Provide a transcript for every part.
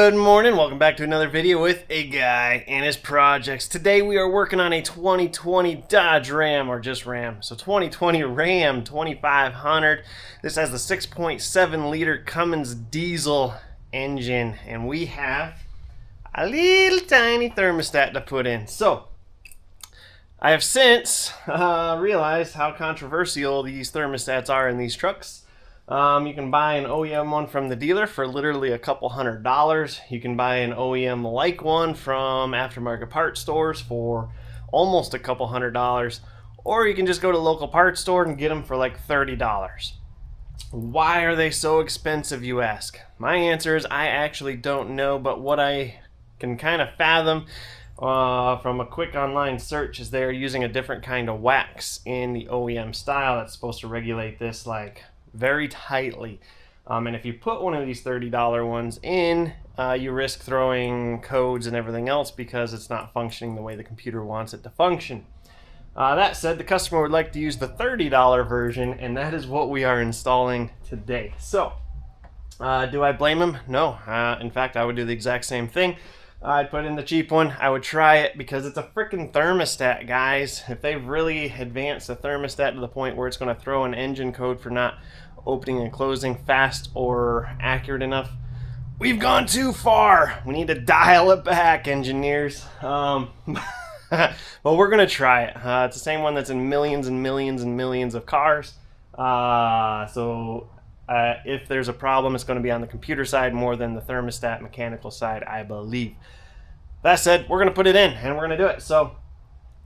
Good morning, welcome back to another video with a guy and his projects. Today we are working on a 2020 Dodge Ram, or just Ram. So 2020 Ram 2500. This has the 6.7 liter Cummins diesel engine, and we have a little tiny thermostat to put in. So I have since realized how controversial these thermostats are in these trucks. You can buy an OEM one from the dealer for literally a couple $100. You can buy an OEM like one from aftermarket parts stores for almost a couple $100. Or you can just go to a local parts store and get them for like $30. Why are they so expensive, you ask? My answer is I actually don't know, but what I can kind of fathom from a quick online search is they're using a different kind of wax in the OEM style that's supposed to regulate this like very tightly, and if you put one of these $30 ones in, you risk throwing codes and everything else because it's not functioning the way the computer wants it to function. That said, the customer would like to use the $30 version, and that is what we are installing today. So do I blame him? No. In fact, I would do the exact same thing. I'd put in the cheap one. I would try it because it's a freaking thermostat, guys. If they've really advanced the thermostat to the point where it's going to throw an engine code for not opening and closing fast or accurate enough, we've gone too far. We need to dial it back, engineers. But we're going to try it. It's the same one that's in millions and millions and millions of cars. If there's a problem, it's going to be on the computer side more than the thermostat mechanical side, I believe. That said, we're going to put it in and we're going to do it. So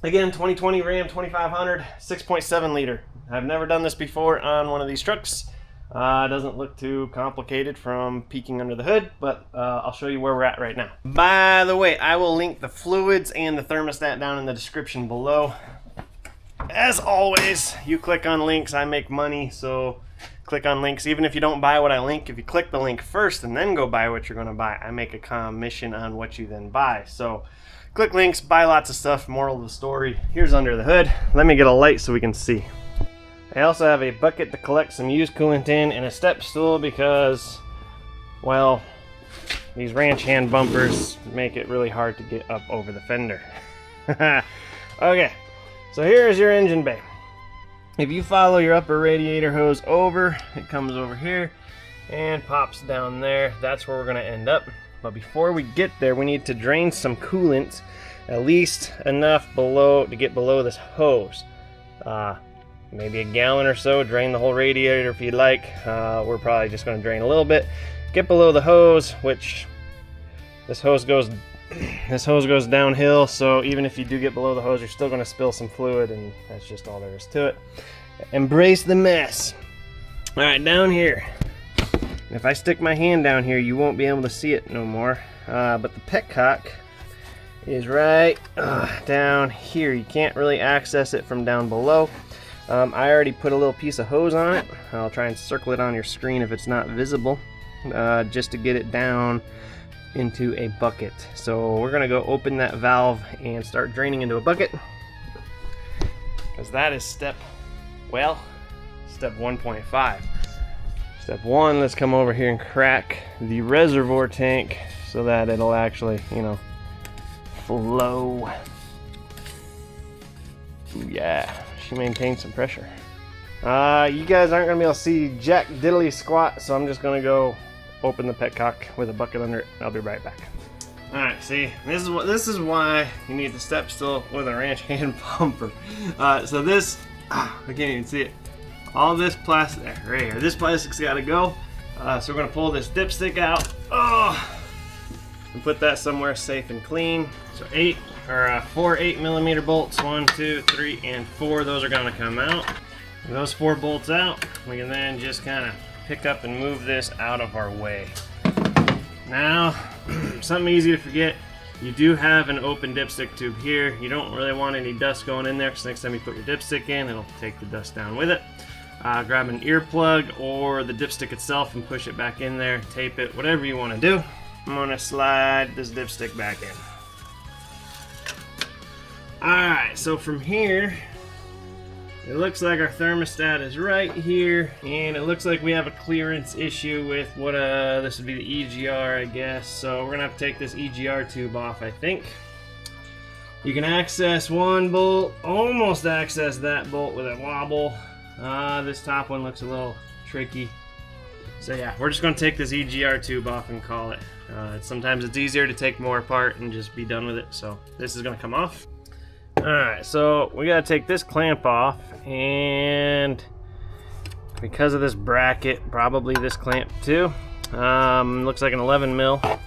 again, 2020 Ram 2500, 6.7 liter. I've never done this before on one of these trucks. It doesn't look too complicated from peeking under the hood, but I'll show you where we're at right now. By the way, I will link the fluids and the thermostat down in the description below. As always, you click on links, I make money, so click on links. Even if you don't buy what I link, if you click the link first and then go buy what you're going to buy, I make a commission on what you then buy. So click links, buy lots of stuff. Moral of the story, here's under the hood. Let me get a light so we can see. I also have a bucket to collect some used coolant in and a step stool because, well, these ranch hand bumpers make it really hard to get up over the fender. Okay, so here's your engine bay. If you follow your upper radiator hose over, it comes over here and pops down there. That's where we're going to end up. But before we get there, we need to drain some coolant, at least enough below to get below this hose. Maybe a gallon or so. Drain the whole radiator if you'd like. We're probably just going to drain a little bit. Get below the hose, which this hose goes downhill, so even if you do get below the hose, you're still going to spill some fluid, and that's just all there is to it. Embrace the mess. Alright, down here. If I stick my hand down here, you won't be able to see it no more. But the petcock is right down here. You can't really access it from down below. I already put a little piece of hose on it. I'll try and circle it on your screen if it's not visible, just to get it down into a bucket. So we're gonna go open that valve and start draining into a bucket, because that is step 1.5. Step 1, let's come over here and crack the reservoir tank so that it'll actually, flow. Yeah, she maintains some pressure. You guys aren't gonna be able to see jack diddly squat, so I'm just gonna go open the petcock with a bucket under it. I'll be right back. Alright, see, this is why you need the step stool with a ranch hand bumper. So this, I can't even see it. All this plastic, right here, this plastic's gotta go. So we're gonna pull this dipstick out, and put that somewhere safe and clean. So 4 8mm bolts, 1, 2, 3, and 4. Those are gonna come out. With those 4 bolts out, we can then just kind of pick up and move this out of our way. Now, something easy to forget, you do have an open dipstick tube here. You don't really want any dust going in there, because next time you put your dipstick in, it'll take the dust down with it. Grab an earplug or the dipstick itself and push it back in there, tape it, whatever you want to do. I'm going to slide this dipstick back in. Alright, so from here, It looks like our thermostat is right here, and it looks like we have a clearance issue with what this would be the EGR, I guess. So we're gonna have to take this EGR tube off, I think. You can access one bolt, almost access that bolt with a wobble. This top one looks a little tricky. So yeah, we're just gonna take this EGR tube off and call it. Sometimes it's easier to take more apart and just be done with it. So this is gonna come off. All right, so we gotta take this clamp off, and because of this bracket, probably this clamp too. Looks like an 11 mil. So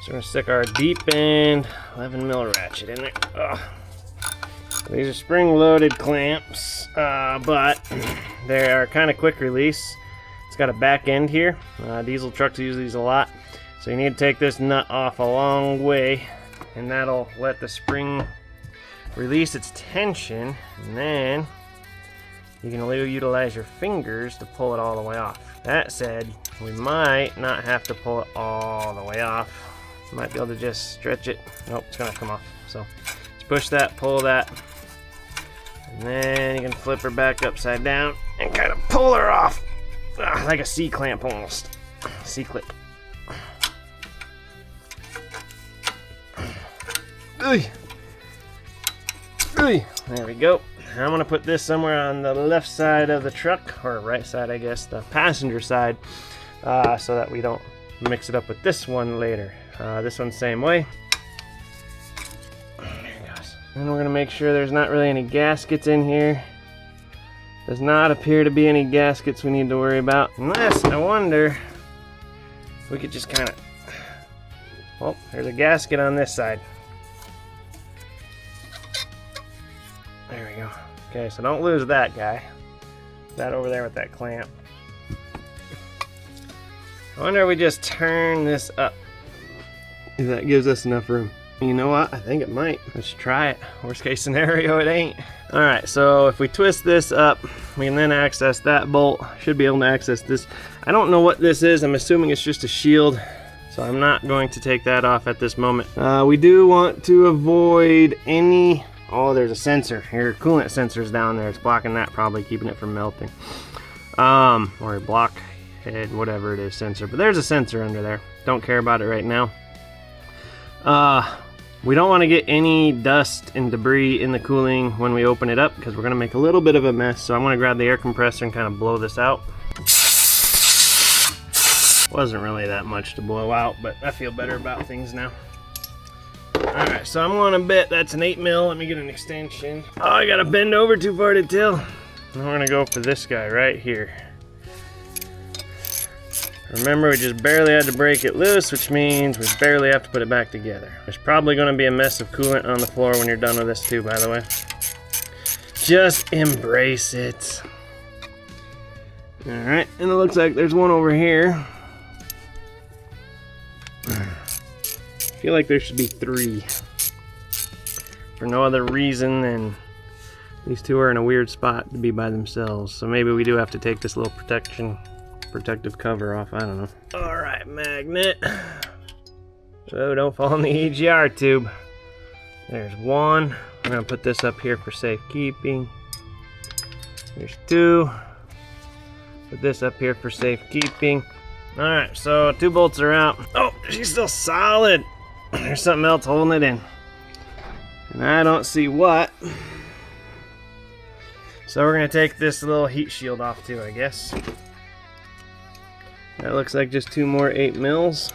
we're gonna stick our deep end 11 mil ratchet in there. Ugh. These are spring-loaded clamps, but they are kind of quick release. It's got a back end here. Diesel trucks use these a lot. So you need to take this nut off a long way, and that'll let the spring release its tension, and then you can utilize your fingers to pull it all the way off. That said, we might not have to pull it all the way off. Might be able to just stretch it. Nope, it's gonna come off. So just push that, pull that, and then you can flip her back upside down and kind of pull her off. Like a C-clamp almost. C-clip. There we go. I'm gonna put this somewhere on the left side of the truck, or right side, I guess, the passenger side, so that we don't mix it up with this one later. This one's same way. There it goes. And we're gonna make sure there's not really any gaskets in here. Does not appear to be any gaskets we need to worry about. Unless, I wonder, if we could just kind of... Oh, there's a gasket on this side. There we go. Okay, so don't lose that guy. That over there with that clamp. I wonder if we just turn this up. If that gives us enough room. You know what? I think it might. Let's try it. Worst case scenario, it ain't. Alright, so if we twist this up, we can then access that bolt. Should be able to access this. I don't know what this is. I'm assuming it's just a shield. So I'm not going to take that off at this moment. We do want to avoid any... Oh, there's a sensor. Your coolant sensor's down there. It's blocking that, probably keeping it from melting. Or a blockhead, whatever it is, sensor. But there's a sensor under there. Don't care about it right now. We don't want to get any dust and debris in the cooling when we open it up, because we're going to make a little bit of a mess. So I'm going to grab the air compressor and kind of blow this out. Wasn't really that much to blow out, but I feel better about things now. Alright, so I'm going to bet that's an 8 mil. Let me get an extension. Oh, I got to bend over too far to tell. And we're going to go for this guy right here. Remember, we just barely had to break it loose, which means we barely have to put it back together. There's probably going to be a mess of coolant on the floor when you're done with this too, by the way. Just embrace it. Alright, and it looks like there's one over here. I feel like there should be 3. For no other reason than these two are in a weird spot to be by themselves. So maybe we do have to take this little protective cover off. I don't know. Alright, magnet. So don't fall in the EGR tube. There's one. I'm going to put this up here for safekeeping. There's 2. Put this up here for safekeeping. Alright, so 2 bolts are out. Oh, she's still solid. There's something else holding it in. And I don't see what. So we're going to take this little heat shield off too, I guess. That looks like just 2 more 8 mils.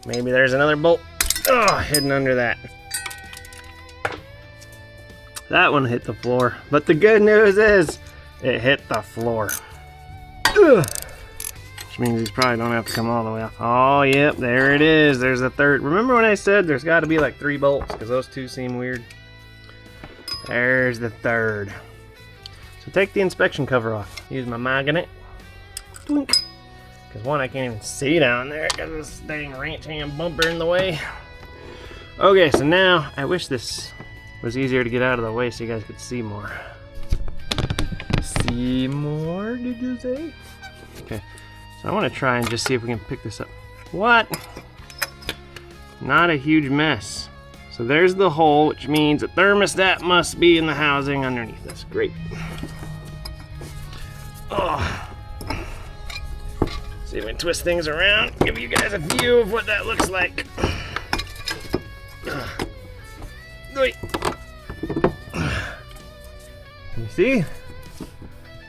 Maybe there's another bolt. Oh, hidden under that. That one hit the floor. But the good news is, it hit the floor. Ugh. Which means these probably don't have to come all the way off. Oh, yep, there it is. There's a third. Remember when I said there's got to be like 3 bolts? Because those 2 seem weird. There's the third. So take the inspection cover off. Use my magnet. Because one, I can't even see down there because this dang ranch hand bumper in the way. Okay, so now I wish this was easier to get out of the way so you guys could see more. See more, did you say? Okay, so I want to try and just see if we can pick this up. What? Not a huge mess. So there's the hole, which means a thermostat must be in the housing underneath this. Great. Oh. See if we can twist things around, give you guys a view of what that looks like. Wait. You see?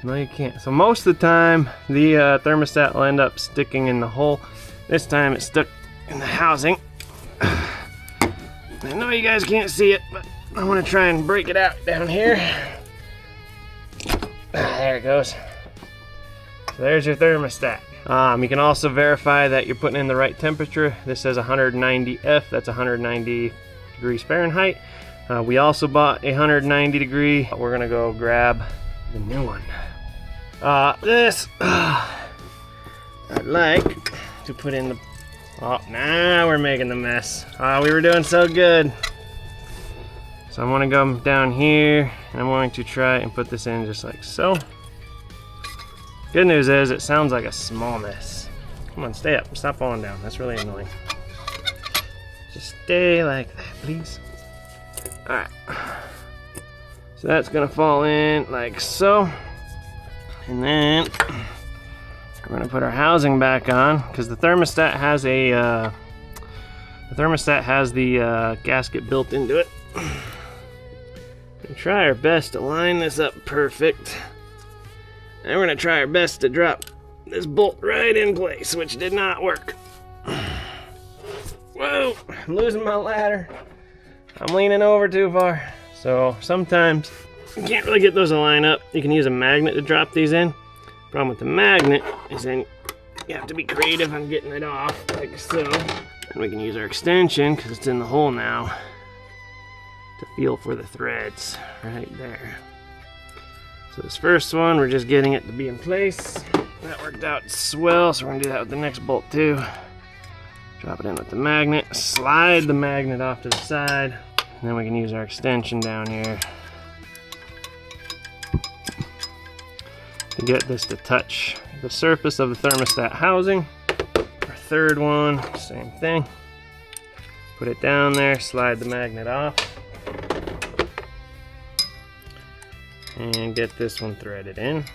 No, you can't. So most of the time, the thermostat will end up sticking in the hole. This time it's stuck in the housing. I know you guys can't see it, but I want to try and break it out down here. There it goes. So there's your thermostat. You can also verify that you're putting in the right temperature. This says 190 F, that's 190 degrees Fahrenheit. We also bought a 190 degree. We're gonna go grab the new one. I'd like to put in the, oh, now we're making the mess. We were doing so good. So I'm gonna go down here and I'm going to try and put this in just like so. Good news is it sounds like a small mess. Come on, stay up, stop falling down. That's really annoying. Just stay like that, please. All right. So that's gonna fall in like so. And then we're gonna put our housing back on because the thermostat has a gasket built into it. And try our best to line this up perfect. And we're gonna try our best to drop this bolt right in place, which did not work. Whoa, I'm losing my ladder. I'm leaning over too far. So sometimes you can't really get those to line up. You can use a magnet to drop these in. Problem with the magnet is then you have to be creative on getting it off, like so. And we can use our extension, because it's in the hole now, to feel for the threads right there. So this first one, we're just getting it to be in place. That worked out swell, so we're gonna do that with the next bolt too. Drop it in with the magnet, slide the magnet off to the side, and then we can use our extension down here to get this to touch the surface of the thermostat housing. Our third one, same thing. Put it down there, slide the magnet off, and get this one threaded in.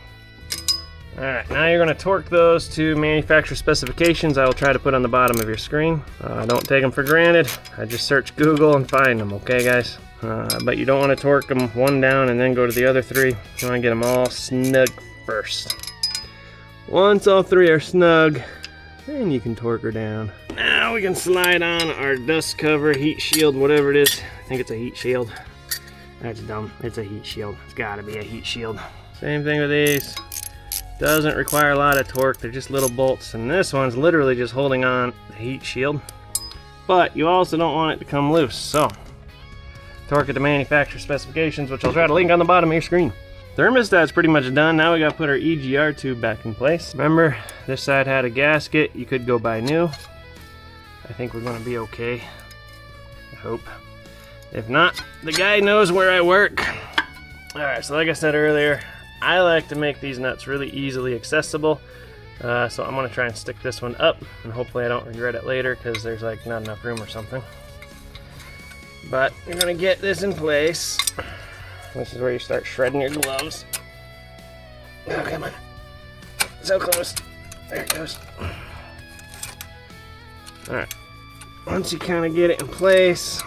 Alright, now you're going to torque those to manufacturer specifications I will try to put on the bottom of your screen. Don't take them for granted. I just search Google and find them, okay guys? But you don't want to torque them one down and then go to the other three. You want to get them all snug first. Once all three are snug, then you can torque her down. Now we can slide on our dust cover, heat shield, whatever it is. I think it's a heat shield. That's dumb. It's a heat shield. It's got to be a heat shield. Same thing with these. Doesn't require a lot of torque. They're just little bolts, and this one's literally just holding on the heat shield. But you also don't want it to come loose, so torque it to manufacturer specifications, which I'll try to link on the bottom of your screen. Thermostat's pretty much done. Now we gotta put our EGR tube back in place. Remember, this side had a gasket. You could go buy new. I think we're gonna be okay. I hope. If not, the guy knows where I work. Alright, so like I said earlier, I like to make these nuts really easily accessible. So I'm gonna try and stick this one up, and hopefully I don't regret it later because there's like not enough room or something. But you're gonna get this in place. This is where you start shredding your gloves. Oh, come on. So close. There it goes. Alright. Once you kind of get it in place,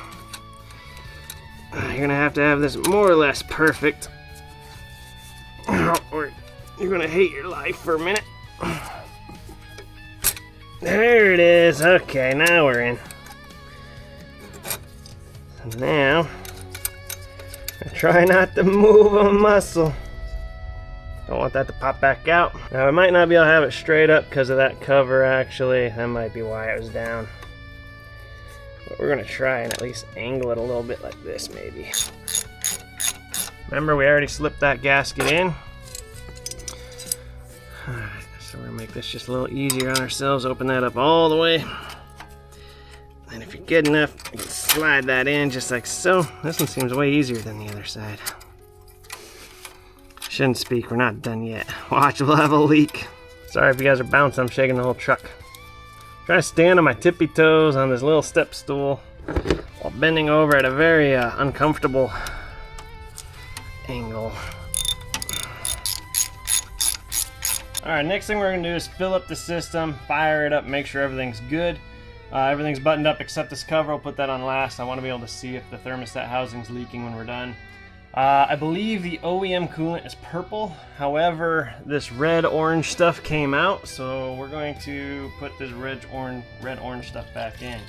you're gonna have to have this more or less perfect, or you're gonna hate your life for a minute. There it is. Okay, now we're in. So now, try not to move a muscle. Don't want that to pop back out. Now I might not be able to have it straight up because of that cover actually. That might be why it was down. But we're gonna try and at least angle it a little bit like this maybe. Remember, we already slipped that gasket in. Alright, so we're gonna make this just a little easier on ourselves. Open that up all the way. And if you're good enough, you can slide that in just like so. This one seems way easier than the other side. Shouldn't speak, we're not done yet. Watch, we'll have a leak. Sorry if you guys are bouncing, I'm shaking the whole truck. Try to stand on my tippy toes on this little step stool while bending over at a very uncomfortable angle. Alright, next thing we're going to do is fill up the system, fire it up, make sure everything's good. Everything's buttoned up except this cover. I'll put that on last. I want to be able to see if the thermostat housing's leaking when we're done. I believe the OEM coolant is purple. However, this red-orange stuff came out, so we're going to put this red-orange stuff back in.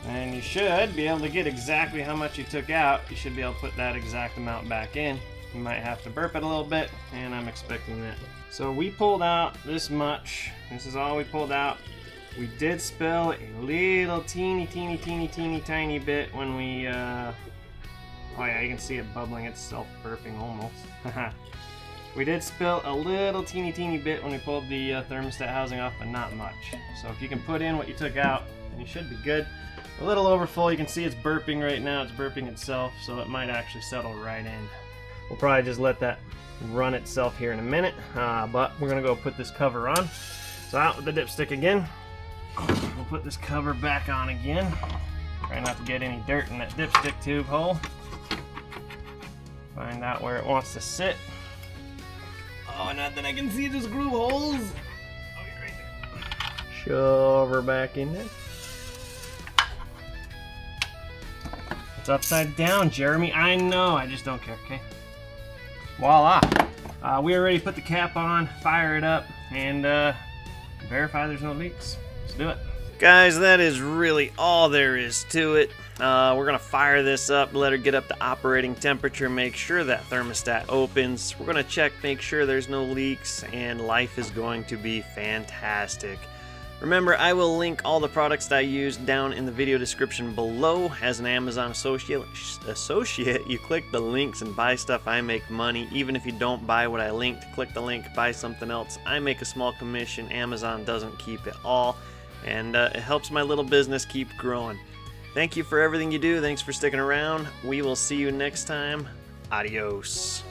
And you should be able to get exactly how much you took out. You should be able to put that exact amount back in. You might have to burp it a little bit, and I'm expecting that. So we pulled out this much. This is all we pulled out. We did spill a little teeny tiny bit when we, oh yeah, you can see it bubbling, it's self-burping almost. We did spill a little teeny bit when we pulled the thermostat housing off, but not much. So if you can put in what you took out, then you should be good. A little overfull, you can see it's burping right now, it's burping itself, so it might actually settle right in. We'll probably just let that run itself here in a minute, but we're gonna go put this cover on. So out with the dipstick again. We'll put this cover back on again. Try not to get any dirt in that dipstick tube hole. Find out where it wants to sit. Oh, not that I can see the screw holes. Oh, you're right there. Shove her back in there. It's upside down, Jeremy. I know, I just don't care, okay? Voila! We already put the cap on, fire it up, and verify there's no leaks. Let's do it. Guys, that is really all there is to it. We're going to fire this up, let her get up to operating temperature, make sure that thermostat opens. We're going to check, make sure there's no leaks, and life is going to be fantastic. Remember, I will link all the products that I use down in the video description below. As an Amazon associate, you click the links and buy stuff. I make money. Even if you don't buy what I linked, click the link, buy something else. I make a small commission. Amazon doesn't keep it all, and it helps my little business keep growing. Thank you for everything you do. Thanks for sticking around. We will see you next time. Adios.